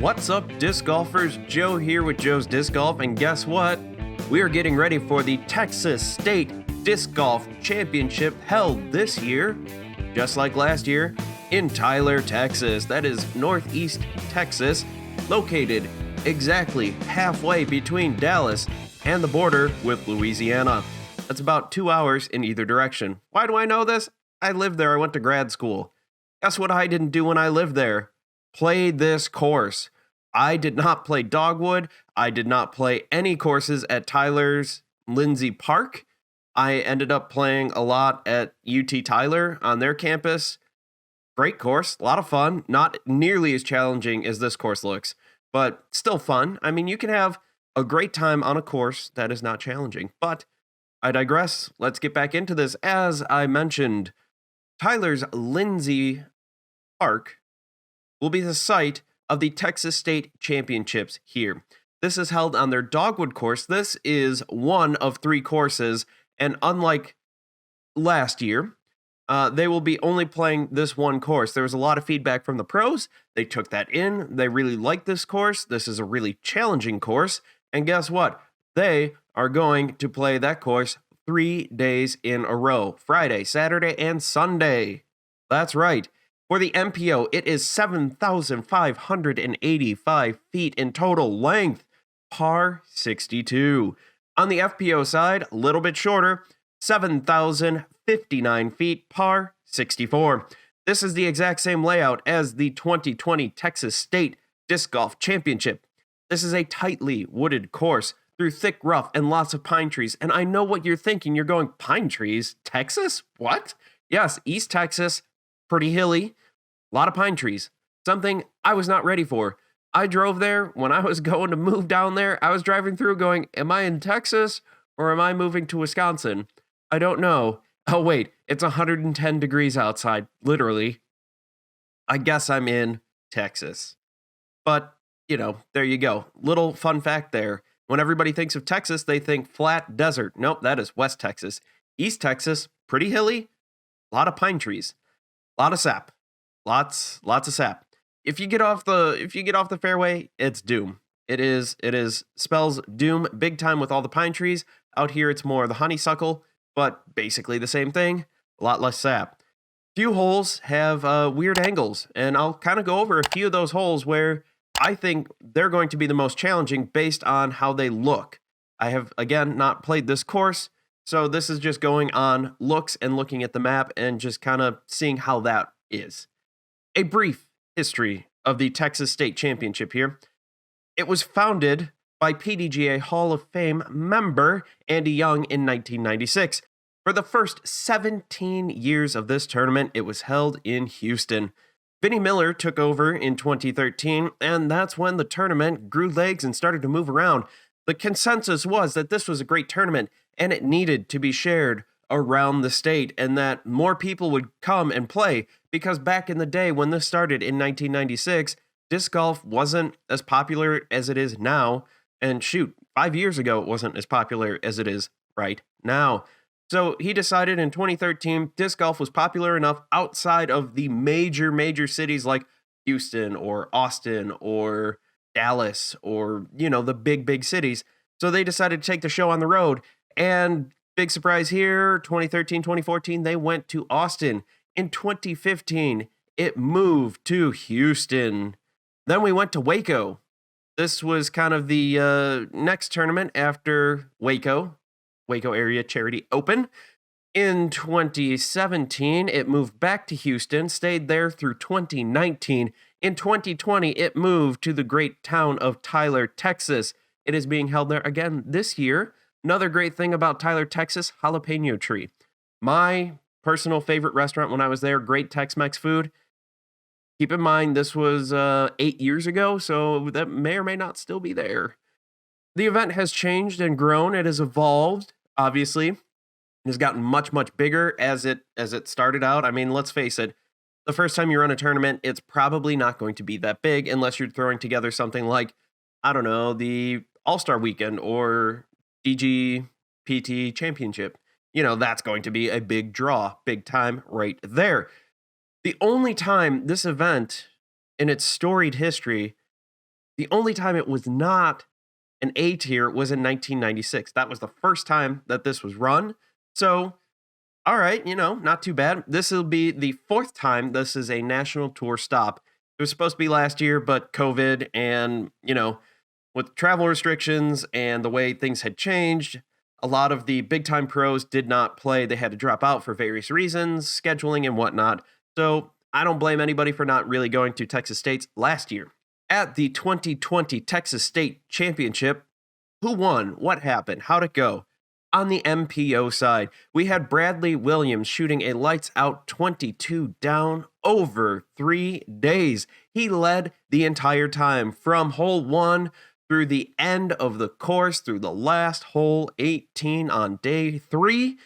What's up, disc golfers? Joe here with Joe's Disc Golf, and guess what? We are getting ready for the Texas State Disc Golf Championship held this year, just like last year, in Tyler, Texas. That is northeast Texas, located exactly halfway between Dallas and the border with Louisiana. That's about 2 hours in either direction. Why do I know this? I lived there. I went to grad school. Guess what I didn't do when I lived there? Play this course. I did not play Dogwood. I did not play any courses at Tyler's Lindsay Park. I ended up playing a lot at UT Tyler on their campus. Great course, a lot of fun. Not nearly as challenging as this course looks, but still fun. I mean, you can have a great time on a course that is not challenging, but I digress. Let's get back into this. As I mentioned, Tyler's Lindsay Park will be the site of the Texas State Championships here. This is held on their Dogwood course. This is one of 3 courses, and unlike last year, they will be only playing this one course. There was a lot of feedback from the pros. They took that in. They really like this course. This is a really challenging course, and guess what? They are going to play that course 3 days in a row, Friday, Saturday, and Sunday. That's right. For the MPO, it is 7,585 feet in total length, par 62. On the FPO side, a little bit shorter, 7,059 feet, par 64. This is the exact same layout as the 2020 Texas State Disc Golf Championship. This is a tightly wooded course through thick rough and lots of pine trees. And I know what you're thinking. You're going, pine trees? Texas? What? Yes, East Texas, pretty hilly. A lot of pine trees, something I was not ready for. I drove there when I was going to move down there. I was driving through going, am I in Texas or am I moving to Wisconsin? I don't know. Oh, wait, it's 110 degrees outside, literally. I guess I'm in Texas. But, there you go. Little fun fact there. When everybody thinks of Texas, they think flat desert. Nope, that is West Texas. East Texas, pretty hilly, a lot of pine trees, a lot of sap. Lots of sap. If you get off the fairway, it's doom. It spells doom big time with all the pine trees. Out here it's more the honeysuckle, but basically the same thing, a lot less sap. Few holes have weird angles, and I'll kind of go over a few of those holes where I think they're going to be the most challenging based on how they look. I have, again, not played this course, so this is just going on looks and looking at the map and just kind of seeing how that is. A brief history of the Texas State Championship here. It was founded by PDGA Hall of Fame member Andy Young in 1996. For the first 17 years of this tournament, it was held in Houston. Vinnie Miller took over in 2013, and that's when the tournament grew legs and started to move around. The consensus was that this was a great tournament, and it needed to be shared around the state, and that more people would come and play, because back in the day when this started in 1996, disc golf wasn't as popular as it is now, and 5 years ago it wasn't as popular as it is right now. So he decided in 2013 disc golf was popular enough outside of the major cities like Houston or Austin or Dallas or the big cities. So they decided to take the show on the road, and big surprise here, 2013, 2014, they went to Austin. In 2015, it moved to Houston. Then we went to Waco. This was kind of the next tournament after Waco Area Charity Open. In 2017, it moved back to Houston, stayed there through 2019. In 2020, it moved to the great town of Tyler, Texas. It is being held there again this year. Another great thing about Tyler, Texas, Jalapeno Tree. My personal favorite restaurant when I was there, great Tex-Mex food. Keep in mind, this was 8 years ago, so that may or may not still be there. The event has changed and grown. It has evolved, obviously. It has gotten much bigger as it started out. I mean, let's face it, the first time you run a tournament, it's probably not going to be that big unless you're throwing together something like, I don't know, the All-Star Weekend or DGPT Championship. That's going to be a big draw, big time right there. The only time this event in its storied history The only time it was not an A tier was in 1996. That was the first time that this was run. So, all right, not too bad. This will be the fourth time this is a national tour stop. It was supposed to be last year, but COVID and, with travel restrictions and the way things had changed, a lot of the big time pros did not play. They had to drop out for various reasons, scheduling and whatnot. So I don't blame anybody for not really going to Texas State's last year. At the 2020 Texas State Championship, who won? What happened? How'd it go? On the MPO side, we had Bradley Williams shooting a lights out 22 down over 3 days. He led the entire time from hole 1 through the end of the course, through the last hole 18 on day 3.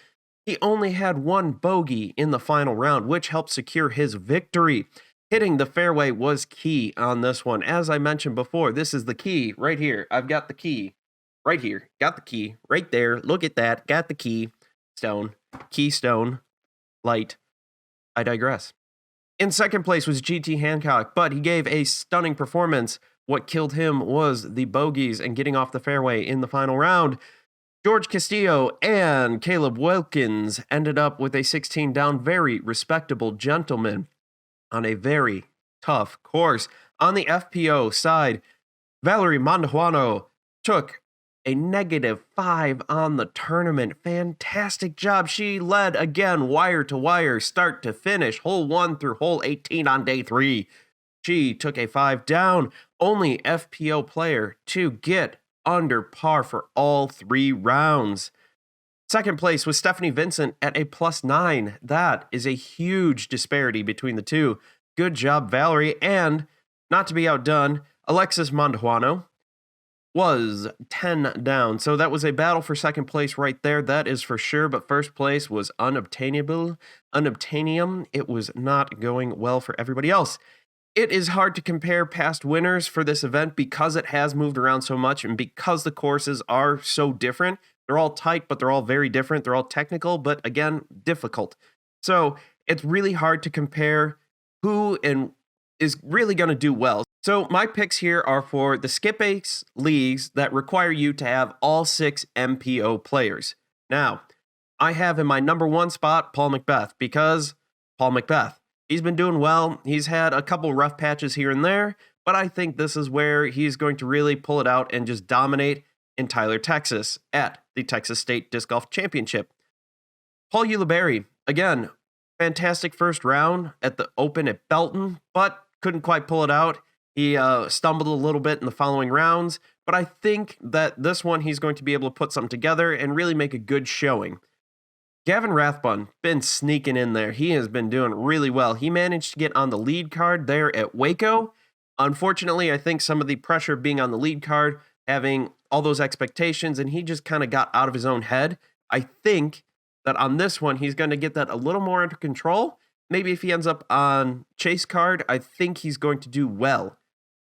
He only had one bogey in the final round, which helped secure his victory. Hitting the fairway was key on this one. As I mentioned before, this is the key right here. I've got the key right here. Got the key right there. Look at that. Got the key. Keystone. Light. I digress. In second place was GT Hancock, but he gave a stunning performance. What killed him was the bogeys and getting off the fairway in the final round. George Castillo and Caleb Wilkins ended up with a 16 down, very respectable gentleman on a very tough course. On the FPO side, Valerie Mandujano took a -5 on the tournament. Fantastic job. She led again, wire to wire, start to finish, hole 1 through hole 18 on day 3. She took a 5 down, only FPO player to get under par for all 3 rounds. Second place was Stephanie Vincent at a +9. That is a huge disparity between the two. Good job, Valerie. And not to be outdone, Alexis Mandujano was 10 down. So that was a battle for second place right there. That is for sure. But first place was unobtainium. It was not going well for everybody else. It is hard to compare past winners for this event because it has moved around so much and because the courses are so different. They're all tight, but they're all very different. They're all technical, but again, difficult. So it's really hard to compare who and is really going to do well. So my picks here are for the Skip Ace leagues that require you to have all 6 MPO players. Now, I have in my number 1 spot Paul McBeth because Paul McBeth. He's been doing well. He's had a couple rough patches here and there, but I think this is where he's going to really pull it out and just dominate in Tyler, Texas at the Texas State Disc Golf Championship. Paul Ulibarri, again, fantastic first round at the Open at Belton, but couldn't quite pull it out. He stumbled a little bit in the following rounds, but I think that this one he's going to be able to put something together and really make a good showing. Gavin Rathbun, been sneaking in there. He has been doing really well. He managed to get on the lead card there at Waco. Unfortunately, I think some of the pressure of being on the lead card, having all those expectations, and he just kind of got out of his own head. I think that on this one, he's going to get that a little more under control. Maybe if he ends up on chase card, I think he's going to do well.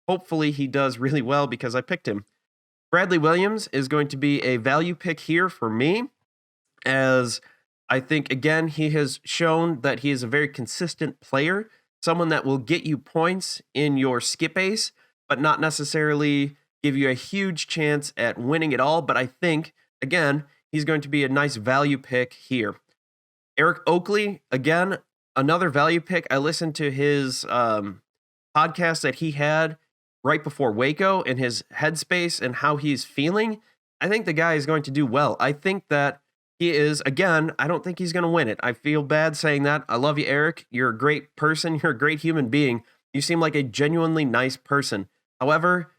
Hopefully he does really well because I picked him. Bradley Williams is going to be a value pick here for me, as I think, again, he has shown that he is a very consistent player, someone that will get you points in your skip ace, but not necessarily give you a huge chance at winning it all. But I think, again, he's going to be a nice value pick here. Eric Oakley, again, another value pick. I listened to his podcast that he had right before Waco and his headspace and how he's feeling. I think the guy is going to do well. I think that he is, again, I don't think he's going to win it. I feel bad saying that. I love you, Eric. You're a great person. You're a great human being. You seem like a genuinely nice person. However,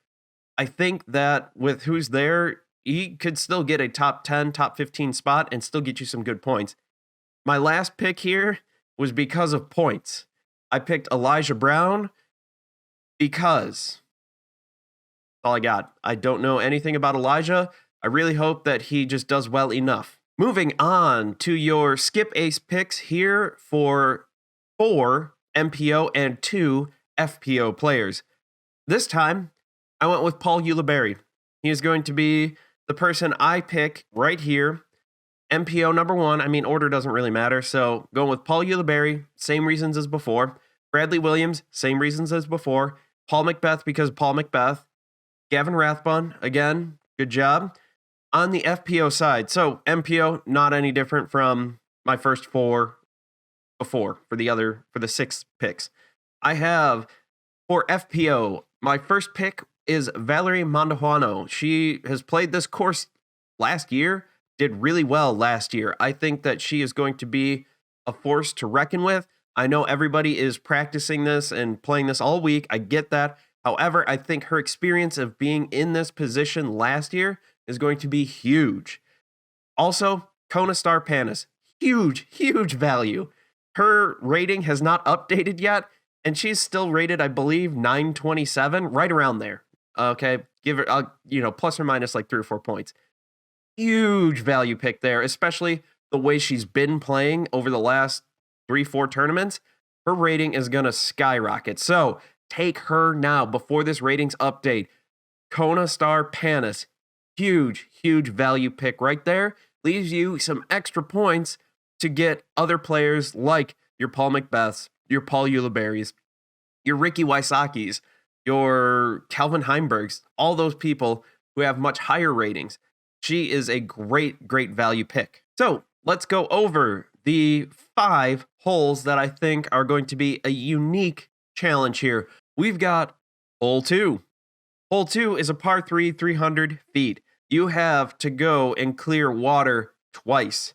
I think that with who's there, he could still get a top 10, top 15 spot and still get you some good points. My last pick here was because of points. I picked Elijah Brown because that's all I got. I don't know anything about Elijah. I really hope that he just does well enough. Moving on to your skip ace picks here for 4 MPO and 2 FPO players. This time, I went with Paul Ulibarri. He is going to be the person I pick right here. MPO number 1, I mean, order doesn't really matter, so going with Paul Ulibarri, same reasons as before. Bradley Williams, same reasons as before. Paul McBeth because Paul McBeth. Gavin Rathbun, again, good job. On the FPO side, so MPO, not any different from my first four before for the 6 picks. I have for FPO, my first pick is Valerie Mandujano. She has played this course last year, did really well last year. I think that she is going to be a force to reckon with. I know everybody is practicing this and playing this all week. I get that. However, I think her experience of being in this position last year is going to be huge. Also, Kona star Panis, huge, huge value. Her rating has not updated yet, and she's still rated, I believe, 927, right around there. Okay, give her, plus or minus like 3 or 4 points. Huge value pick there, especially the way she's been playing over the last 3-4 tournaments. Her rating is going to skyrocket. So take her now before this ratings update. Kona star Panis, huge, huge value pick right there. Leaves you some extra points to get other players like your Paul McBeths, your Paul Ulibarris, your Ricky Wysocki's, your Calvin Heimbergs, all those people who have much higher ratings. She is a great, great value pick. So let's go over the 5 holes that I think are going to be a unique challenge here. We've got hole 2. Hole 2 is a par 3, 300 feet. You have to go and clear water twice.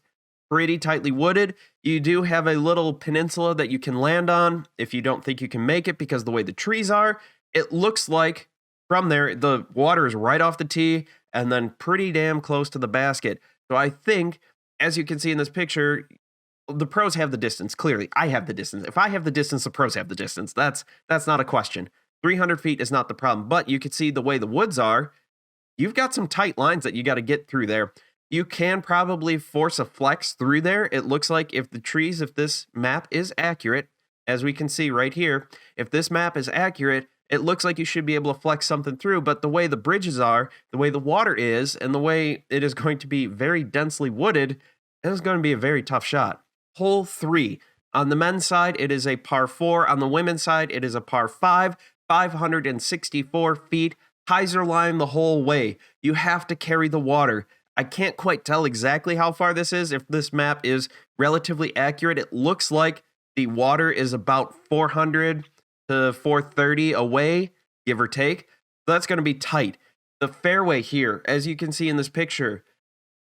Pretty tightly wooded. You do have a little peninsula that you can land on if you don't think you can make it because the way the trees are. It looks like from there, the water is right off the tee and then pretty damn close to the basket. So I think, as you can see in this picture, the pros have the distance. Clearly, I have the distance. If I have the distance, the pros have the distance. That's not a question. 300 feet is not the problem, but you can see the way the woods are. You've got some tight lines that you got to get through there. You can probably force a flex through there. It looks like if this map is accurate, as we can see right here, if this map is accurate, it looks like you should be able to flex something through, but the way the bridges are, the way the water is, and the way it is going to be very densely wooded, it is going to be a very tough shot. Hole 3. On the men's side, it is a par 4. On the women's side, it is a par 5, 564 feet. Hyzer line the whole way. You have to carry the water. I can't quite tell exactly how far this is. If this map is relatively accurate, it looks like the water is about 400 to 430 away, give or take. So that's going to be tight. The fairway here, as you can see in this picture,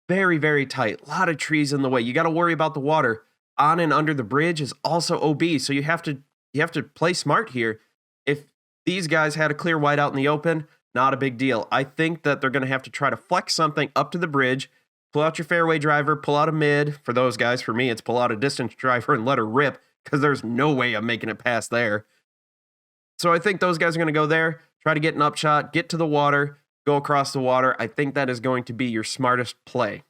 very, very tight. A lot of trees in the way. You got to worry about the water. On and under the bridge is also OB, so you have to play smart here. If these guys had a clear white out in the open, not a big deal. I think that they're going to have to try to flex something up to the bridge, pull out your fairway driver, pull out a mid. For those guys, for me, it's pull out a distance driver and let her rip because there's no way I'm making it past there. So I think those guys are going to go there, try to get an upshot, get to the water, go across the water. I think that is going to be your smartest play.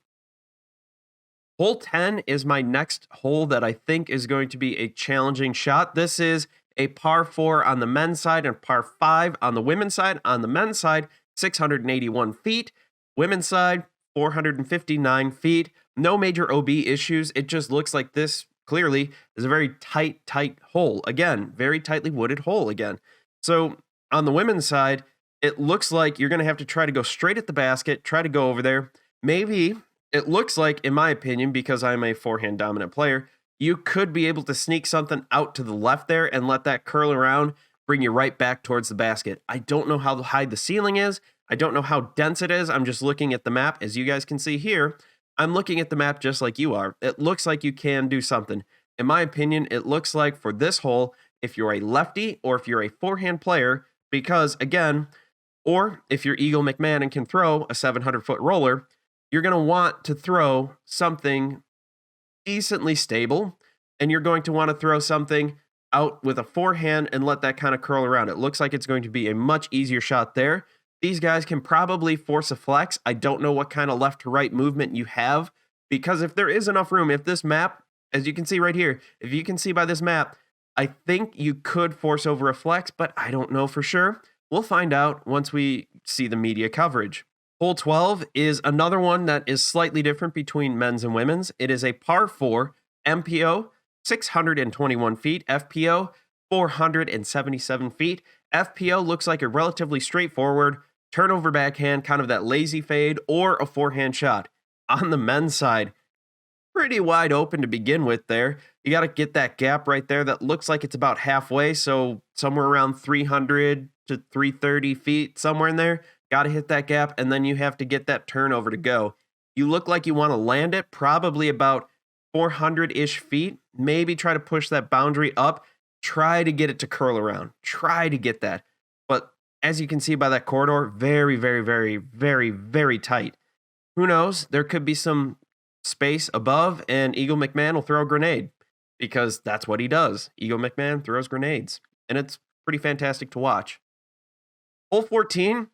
Hole 10 is my next hole that I think is going to be a challenging shot. This is a par 4 on the men's side and par 5 on the women's side. On the men's side, 681 feet. Women's side, 459 feet. No major OB issues. It just looks like this clearly is a very tight hole. Again, very tightly wooded hole again. So on the women's side, it looks like you're going to have to try to go straight at the basket, try to go over there. Maybe it looks like, in my opinion, because I'm a forehand dominant player, you could be able to sneak something out to the left there and let that curl around, bring you right back towards the basket. I don't know how high the ceiling is. I don't know how dense it is. I'm just looking at the map. As you guys can see here, I'm looking at the map just like you are. It looks like you can do something. In my opinion, it looks like for this hole, if you're a lefty or if you're a forehand player, because again, or if you're Eagle McMahon and can throw a 700-foot roller, you're going to want to throw something decently stable, and you're going to want to throw something out with a forehand and let that kind of curl around. It looks like it's going to be a much easier shot there. These guys can probably force a flex. I don't know what kind of left to right movement you have, because if there is enough room, if this map, as you can see right here, if you can see by this map, I think you could force over a flex, but I don't know for sure. We'll find out once we see the media coverage. Hole 12 is another one that is slightly different between men's and women's. It is a par 4, MPO, 621 feet, FPO, 477 feet. FPO looks like a relatively straightforward turnover backhand, kind of that lazy fade, or a forehand shot. On the men's side, pretty wide open to begin with there. You got to get that gap right there that looks like it's about halfway, so somewhere around 300 to 330 feet, somewhere in there. Got to hit that gap, and then you have to get that turnover to go. You look like you want to land it probably about 400-ish feet. Maybe try to push that boundary up. Try to get it to curl around. Try to get that. But as you can see by that corridor, very, very, very, very, very tight. Who knows? There could be some space above, and Eagle McMahon will throw a grenade because that's what he does. Eagle McMahon throws grenades, and it's pretty fantastic to watch. Hole 14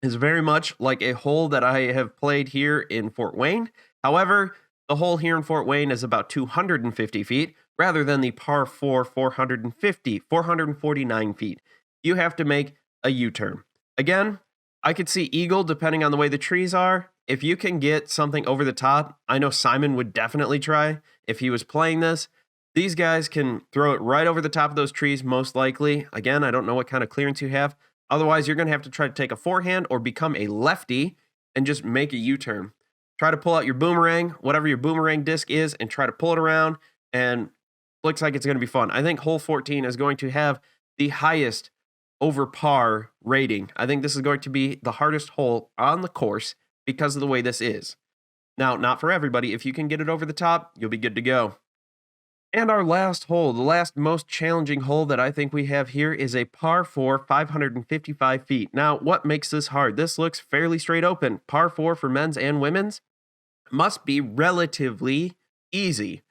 is very much like a hole that I have played here in Fort Wayne. However, the hole here in Fort Wayne is about 250 feet rather than the par 4 449 feet. You have to make a U-turn. Again, I could see Eagle depending on the way the trees are. If you can get something over the top, I know Simon would definitely try if he was playing this. These guys can throw it right over the top of those trees, most likely. Again, I don't know what kind of clearance you have. Otherwise, you're going to have to try to take a forehand or become a lefty and just make a U-turn. Try to pull out your boomerang, whatever your boomerang disc is, and try to pull it around, and looks like it's going to be fun. I think hole 14 is going to have the highest over par rating. I think this is going to be the hardest hole on the course because of the way this is. Now, not for everybody. If you can get it over the top, you'll be good to go. And our last hole, the last most challenging hole that I think we have here is a par 4, 555 feet. Now, what makes this hard? This looks fairly straight open. Par 4 for men's and women's must be relatively easy.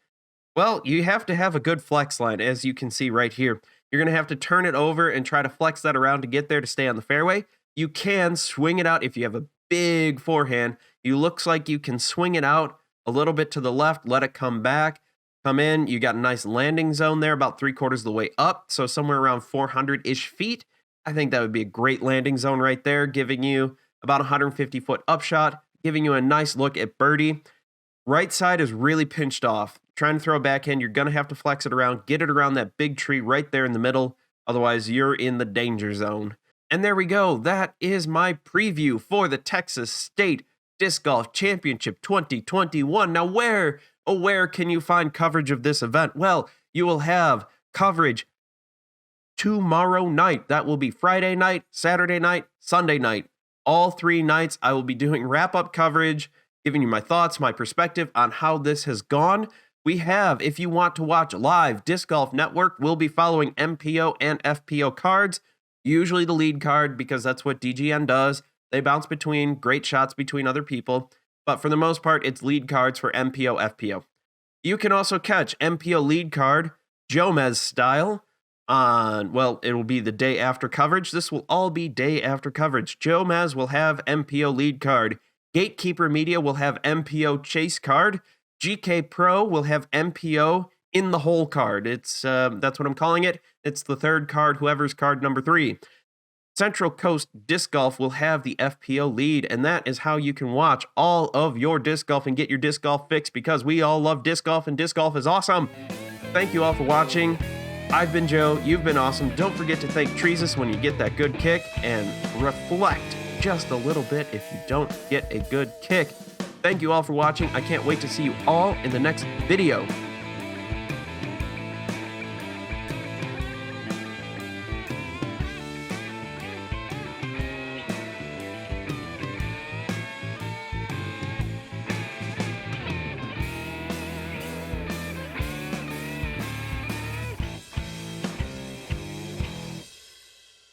Well, you have to have a good flex line, as you can see right here. You're going to have to turn it over and try to flex that around to get there to stay on the fairway. You can swing it out if you have a big forehand. You looks like you can swing it out a little bit to the left, let it come back. Come in, you got a nice landing zone there, about 3/4 of the way up, so somewhere around 400-ish feet. I think that would be a great landing zone right there, giving you about a 150-foot upshot, giving you a nice look at birdie. Right side is really pinched off. Trying to throw a backhand, you're going to have to flex it around, get it around that big tree right there in the middle, otherwise you're in the danger zone. And there we go. That is my preview for the Texas State Disc Golf Championship 2021. Now, where can you find coverage of this event? Well, you will have coverage tomorrow night. That will be Friday night, Saturday night, Sunday night. All 3 nights, I will be doing wrap-up coverage, giving you my thoughts, my perspective on how this has gone. We have, if you want to watch live, Disc Golf Network will be following MPO and FPO cards, usually the lead card because that's what DGN does. They bounce between great shots between other people. But for the most part, it's lead cards for MPO, FPO. You can also catch MPO lead card, Jomez style, on, well, it will be the day after coverage. This will all be day after coverage. Jomez will have MPO lead card. Gatekeeper Media will have MPO chase card. GK Pro will have MPO in the hole card. It's that's what I'm calling it. It's the third card, whoever's card number 3. Central Coast Disc Golf will have the FPO lead, and that is how you can watch all of your disc golf and get your disc golf fix because we all love disc golf and disc golf is awesome. Thank you all for watching. I've been Joe. You've been awesome. Don't forget to thank Treesus when you get that good kick and reflect just a little bit if you don't get a good kick. Thank you all for watching. I can't wait to see you all in the next video.